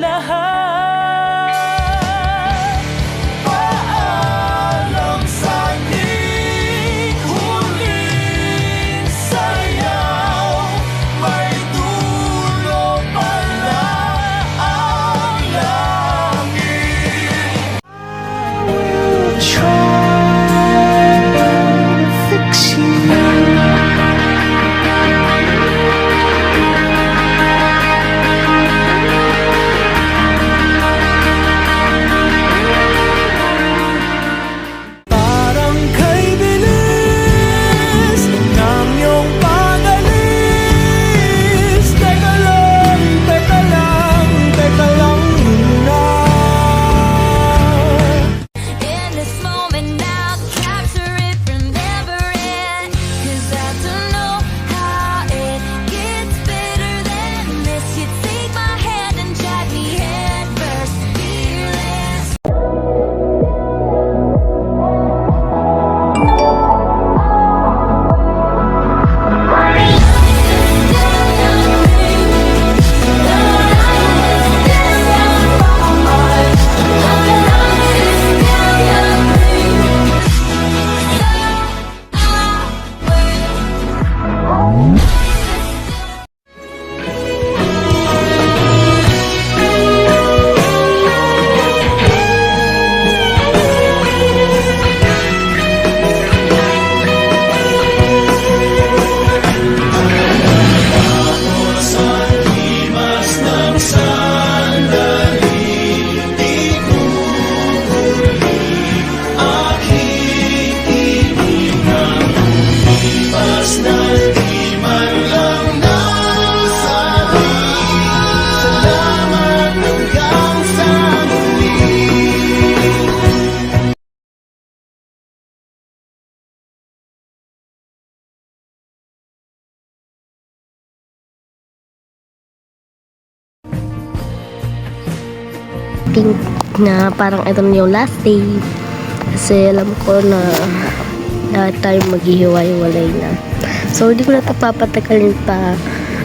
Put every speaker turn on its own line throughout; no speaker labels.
lahat. Paalam sa ating huling sayaw, may dulo pala ang langit. I will try to fix you. Parang kay bilis ng iyong pag-alis. Teka lang, teka lang, teka lang muna.
In this moment now, capture it, remember it. 'Cause I don't know how it gets better than this. You take my hand and drag me head first, fearless.
Think na parang ito na yung last day kasi alam ko na lahat tayo maghihiwa-hiwalay na, so hindi ko na ito papatagalin pa.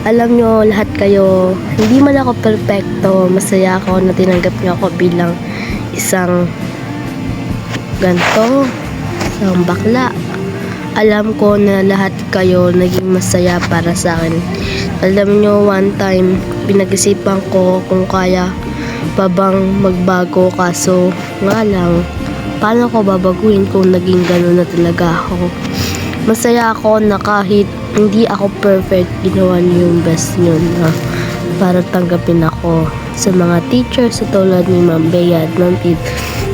Alam nyo lahat kayo, hindi man ako perfecto, masaya ako na tinanggap nyo ako bilang isang ganto, isang bakla. Alam ko na lahat kayo naging masaya para sa akin. Alam nyo, one time pinag-isipan ko kung kaya pa bang magbago, kaso nga lang, paano ko babaguhin kung naging gano'n na talaga ako. Masaya ako na kahit hindi ako perfect, ginawa niyo yung best nyo na para tanggapin ako. Sa mga teachers sa tulad ni Ma'am Bea at Ma'am Pid,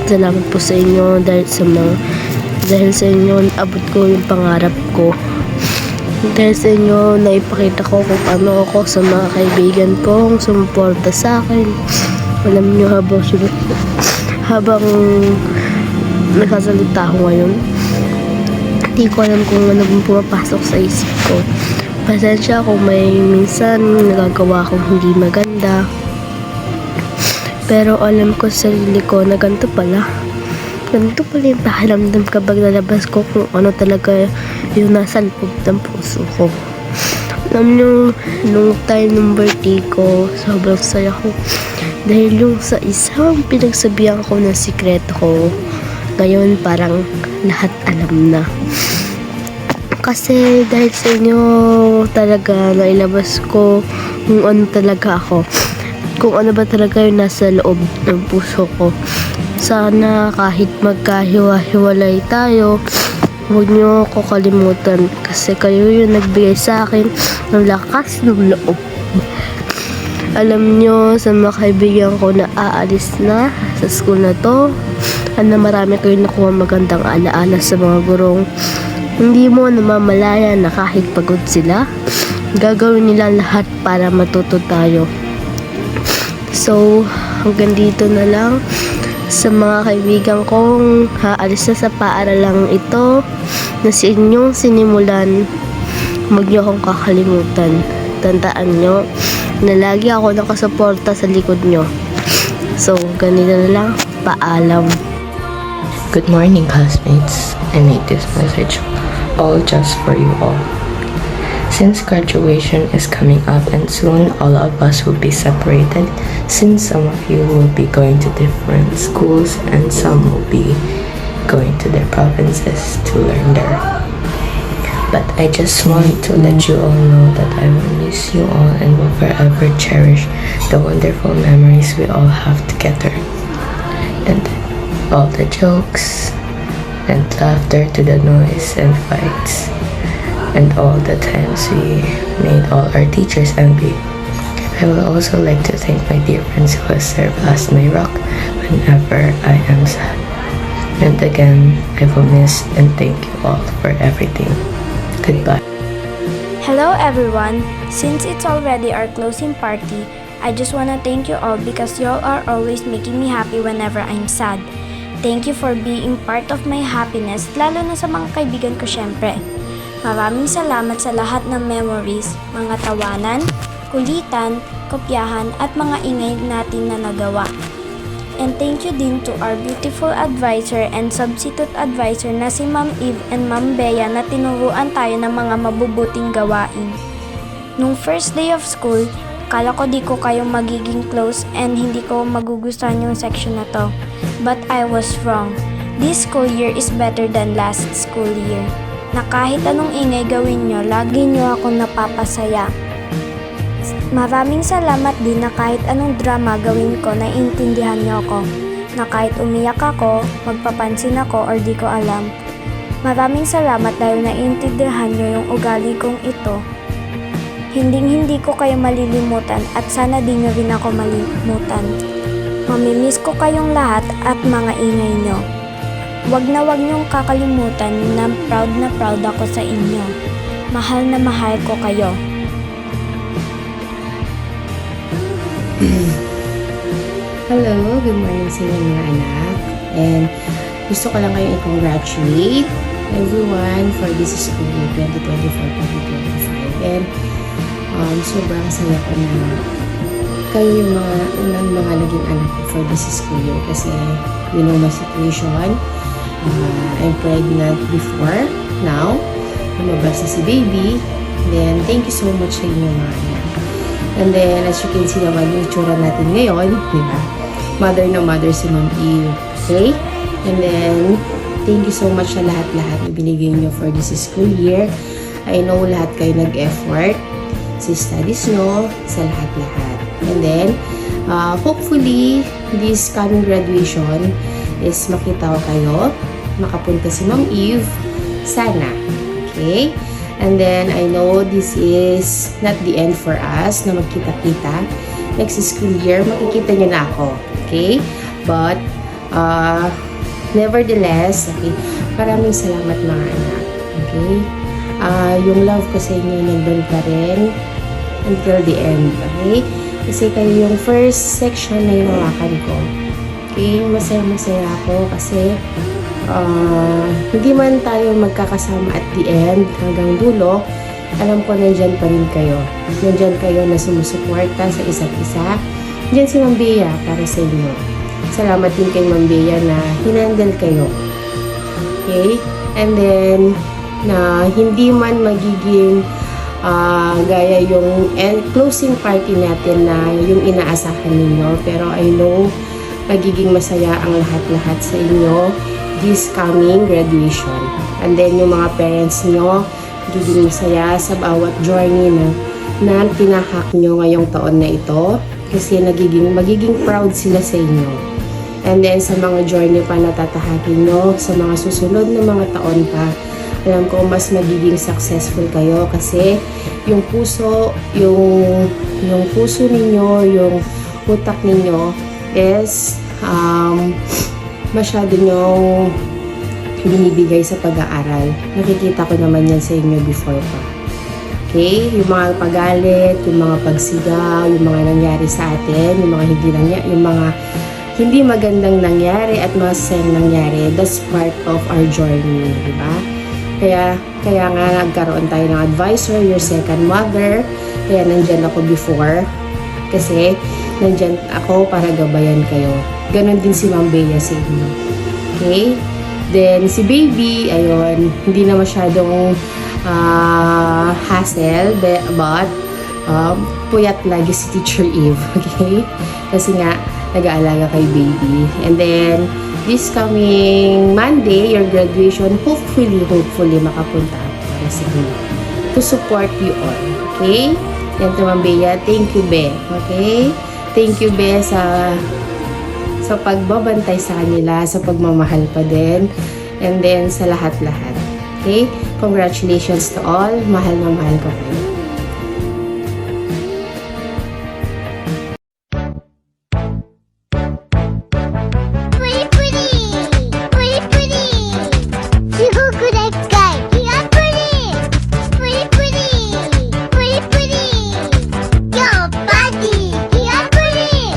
salamat po sa inyo dahil sa inyo abot ko yung pangarap ko. Dahil sa inyo naipakita ko kung ano ako sa mga kaibigan kong sumuporta sa akin. Alam nyo, habang nagsasalita ako ngayon, hindi ko alam kung ano bang pumapasok sa isip ko. Pasensya kung may minsan nagagawa akong hindi maganda, pero alam ko sa sarili ko na ganito pala yung pakiramdam kapag nalabas ko kung ano talaga yung nasa loob ng puso ko. Alam nyo, nung time ng birthday ko, sobrang saya ko. Dahil yung sa isang pinagsabihan ko ng sikreto ko, ngayon parang lahat alam na. Kasi dahil sa inyo talaga nailabas ko kung ano talaga ako. Kung ano ba talaga yung nasa loob ng puso ko. Sana kahit magkahiwa-hiwalay tayo, huwag niyo ako kalimutan. Kasi kayo yung nagbigay sa akin ng lakas ng loob. Alam nyo, sa mga kaibigan ko na aalis na sa school na to, na marami kayo nakuha magandang alaala sa mga gurong. Hindi mo namamalaya na kahit pagod sila, gagawin nila lahat para matuto tayo. So, hanggang dito na lang sa mga kaibigan kong haalis na sa paaralang ito na si inyong sinimulan. Huwag niyo akong kakalimutan. Tandaan nyo na lagi ako nakasuporta sa likod nyo. So, ganito na lang. Paalam.
Good morning, classmates. I made this message all just for you all. Since graduation is coming up and soon all of us will be separated, since some of you will be going to different schools and some will be going to their provinces to learn there. But I just want to let you all know that I will miss you all and will forever cherish the wonderful memories we all have together. And all the jokes and laughter to the noise and fights. And all the times we made all our teachers envy. I would also like to thank my dear friends who have served as my rock whenever I am sad. And again, I will miss and thank you all for everything. Goodbye.
Hello everyone! Since it's already our closing party, I just wanna thank you all because y'all are always making me happy whenever I'm sad. Thank you for being part of my happiness, lalo na sa mga kaibigan ko syempre. Maraming salamat sa lahat ng memories, mga tawanan, kulitan, kopyahan at mga ingay natin na nagawa. And thank you din to our beautiful advisor and substitute advisor na si Ma'am Eve and Ma'am Bea na tinuruan tayo ng mga mabubuting gawain. Nung first day of school, kala ko di ko kayo magiging close and hindi ko magugustuhan yung section na to. But I was wrong. This school year is better than last school year. Na kahit anong ingay gawin nyo, lagi nyo akong napapasaya. Maraming salamat din na kahit anong drama gawin ko, naiintindihan nyo ako. Na kahit umiyak ako, magpapansin ako or di ko alam. Maraming salamat dahil naiintindihan nyo yung ugali kong ito. Hindi ko kayo malilimutan at sana di nyo rin ako malimutan. Mamimiss ko kayong lahat at mga ingay nyo. Wag niyong kakalimutan na proud ako sa inyo. Mahal na mahal ko kayo.
Hello, good morning sa inyo mga anak. And gusto ko lang kayo i-congratulate everyone for this school year 2024-2025. And sobrang saya ko na kayo yung mga naging anak ko for this school year kasi you know my situation. I'm pregnant before, now lumabas na si baby. Then thank you so much sa inyo mga anak. And then, as you can see naman, yung itsura natin ngayon, di ba? Mother na mother si Ma'am Eve. Okay? And then, thank you so much sa lahat-lahat na binigay nyo for this school year. I know lahat kayo nag-effort sa studies nyo, sa lahat-lahat. And then, hopefully, this coming graduation is makita ko kayo, makapunta si Ma'am Eve, sana. Okay? And then, I know this is not the end for us na magkita-kita. Next school year, makikita nyo na ako. Okay? But, nevertheless, okay, maraming salamat mga anak. Okay? Yung love ko sa inyo nandun pa rin until the end. Okay? Kasi kayo yung first section na hinawakan ko. Okay? Masaya-masaya ako kasi hindi man tayo magkakasama at the end hanggang dulo, alam ko nandyan pa rin kayo. Nandyan kayo na sumusuporta sa isa't isa. Nandyan si Ma'am Bea para sa inyo. Salamat din kay Ma'am Bea na hinandle kayo. Okay? And then, na hindi man magiging gaya yung closing party natin na yung inaasahan ninyo. Pero I know magiging masaya ang lahat-lahat sa inyo this coming graduation. And then yung mga parents nyo, magiging masaya sa bawat journey na tinahak nyo ngayong taon na ito kasi magiging proud sila sa inyo. And then sa mga journey pa na tatahakin nyo sa mga susunod na mga taon pa, alam ko mas magiging successful kayo kasi yung puso ninyo, yung utak ninyo is masyado nyong binibigay sa pag-aaral. Nakikita ko naman yan sa inyo before pa. Okay? Yung mga pagalit, yung mga pagsigaw, yung mga nangyari sa atin, yung mga hindi magandang nangyari at masayang nangyari, that's part of our journey, di ba? Kaya nga nagkaroon tayo ng advisor, your second mother. Kaya nandyan ako before. Kasi nandyan ako para gabayan kayo. Ganon din si Ma'am Bea sa inyo. Okay? Then, si baby, ayun, hindi na masyadong hassle, but puyat lagi si Teacher Eve, okay? Kasi nga, nag-aalaga kay baby. And then, this coming Monday, your graduation, hopefully, makapunta ako para sa inyo to support you all, okay? Yan to, Ma'am Bea. Thank you, Be. Okay? Thank you, Be, sa pagbabantay sa kanila, sa pagmamahal pa din, and then sa lahat-lahat. Okay? Congratulations to all. Mahal na mahal ko kayo.
Pretty, pretty, pretty, pretty. You look good at sky. You're pretty, pretty, pretty, pretty, pretty. Your body, you're pretty.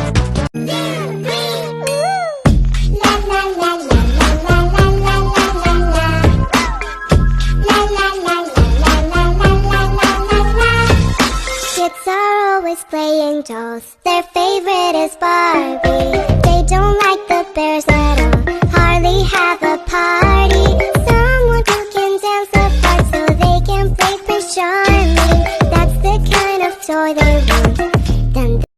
La la la la la la la la la la. La la la la la la la la la la. Kids are always playing dolls. Their favorite is Barbie. They don't like the bears at all. Hardly have a party. Someone who can dance apart so they can play Prince Charming. That's the kind of toy they want.